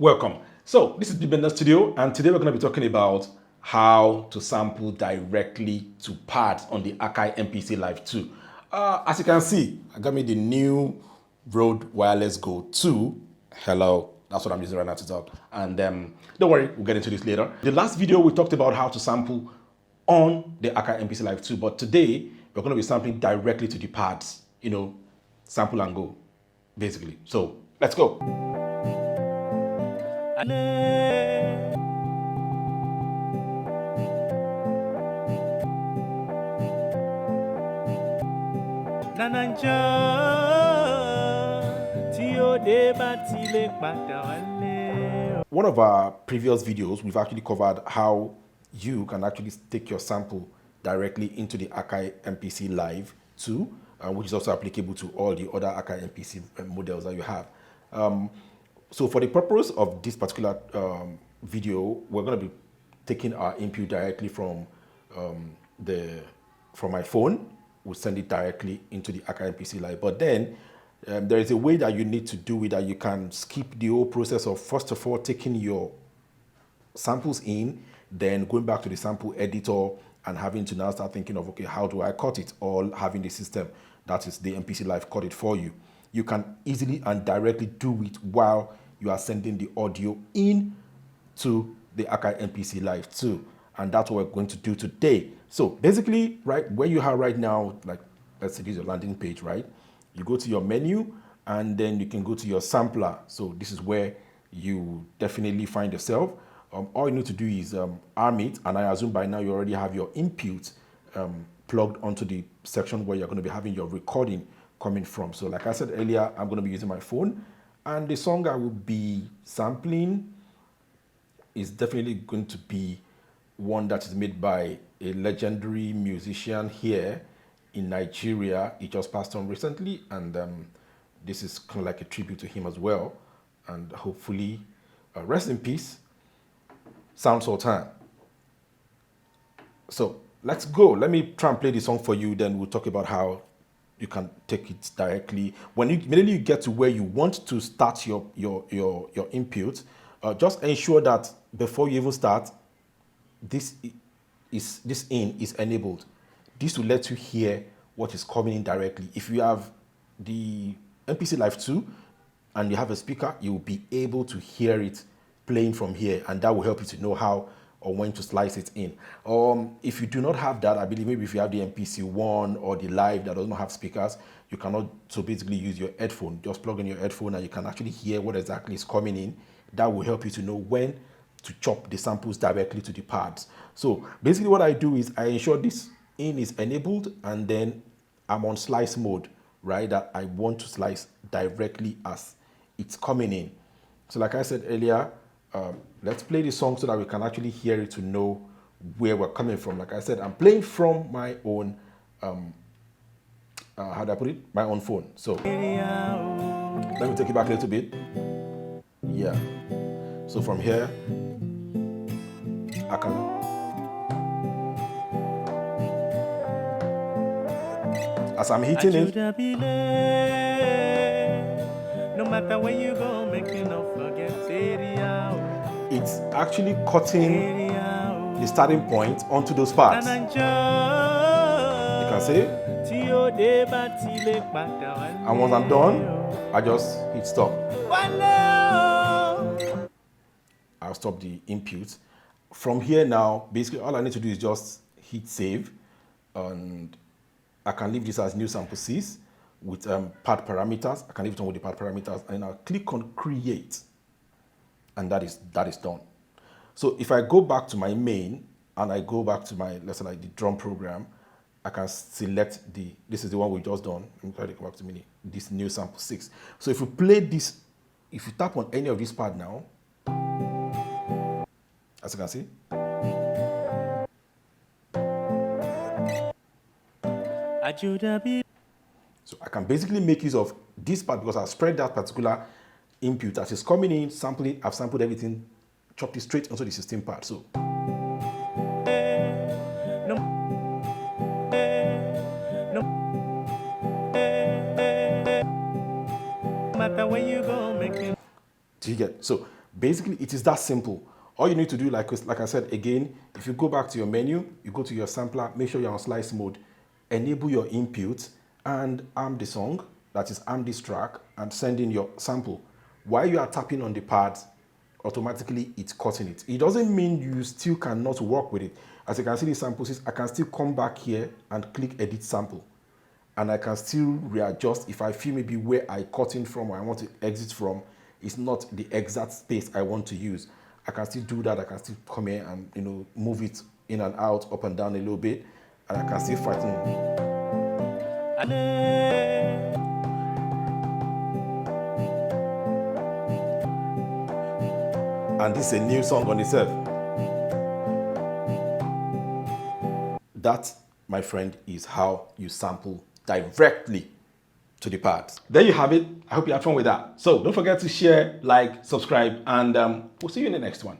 Welcome. So this is the Bender Studio, and today we're going to be talking about how to sample directly to pads on the Akai MPC Live 2. As you can see, I got me the new Rode Wireless Go 2. Hello, that's what I'm using right now to talk. And don't worry, we'll get into this later. The last video we talked about how to sample on the Akai MPC Live 2, but today we're going to be sampling directly to the pads. You know, sample and go, basically. So let's go. One of our previous videos, we've actually covered how you can actually take your sample directly into the Akai MPC Live 2, which is also applicable to all the other Akai MPC models that you have. So for the purpose of this particular video, we're going to be taking our input directly from my phone. We'll send it directly into the Akai MPC Live. But then there is a way that you need to do it, that you can skip the whole process of, first of all, taking your samples in, then going back to the sample editor and having to now start thinking of, okay, how do I cut it? Or having the system, that is the MPC Live, cut it for you. You can easily and directly do it while you are sending the audio in to the Akai MPC Live 2. And that's what we're going to do today. So basically, right where you are right now, like let's say this is your landing page, right? You go to your menu and then you can go to your sampler. So this is where you definitely find yourself. All you need to do is arm it, and I assume by now you already have your input plugged onto the section where you're going to be having your recording coming from. So like I said earlier, I'm going to be using my phone, and the song I will be sampling is definitely going to be one that is made by a legendary musician here in Nigeria. He just passed on recently, and this is kind of like a tribute to him as well. And hopefully, rest in peace, Sound Sultan. So let's go. Let me try and play the song for you, then we'll talk about how you can take it directly. When immediately you get to where you want to start your input, just ensure that before you even start, this in is enabled. This will let you hear what is coming in directly. If you have the MPC Live 2 and you have a speaker, you will be able to hear it playing from here, and that will help you to know how or when to slice it in. If you do not have that, I believe maybe if you have the MPC One or the Live that does not have speakers, you cannot so basically use your headphone. Just plug in your headphone and you can actually hear what exactly is coming in. That will help you to know when to chop the samples directly to the pads. So basically what I do is I ensure this in is enabled, and then I'm on slice mode, right? That I want to slice directly as it's coming in. So like I said earlier, let's play the song so that we can actually hear it to know where we're coming from. Like I said, I'm playing from my own, how do I put it? My own phone. So let me take it back a little bit. Yeah. So from here, I can. As I'm hitting it, no matter where you go, make you not forget it's actually cutting the starting point onto those parts. You can see. And once I'm done, I just hit stop. I'll stop the input. From here now, basically all I need to do is just hit save, and I can leave this as new sample Cs with pad parameters. I can leave it on with the pad parameters, and I'll click on create, and that is done. So if I go back to my main and I go back to my, let's say like the drum program, I can select this is the one we just done. Let me try to go back to this new sample 6. So if you play this, if you tap on any of this pad now, as you can see, so I can basically make use of this part because I've spread that particular input as it's coming in, sampling. I've sampled everything, chopped it straight onto the system part. So do you get? So Basically, it is that simple. All you need to do, like I said again, if you go back to your menu, you go to your sampler, make sure you're on slice mode, enable your input, and arm the song, that is arm this track, and send in your sample. While you are tapping on the pads, automatically it's cutting it. It doesn't mean you still cannot work with it. As you can see the samples, I can still come back here and click edit sample. And I can still readjust if I feel maybe where I cut in from or I want to exit from is not the exact space I want to use. I can still do that. I can still come here and move it in and out, up and down a little bit, and I can still fatten. And this is a new song on itself. That, my friend, is how you sample directly to the pads. There you have it. I hope you had fun with that. So don't forget to share, like, subscribe, and we'll see you in the next one.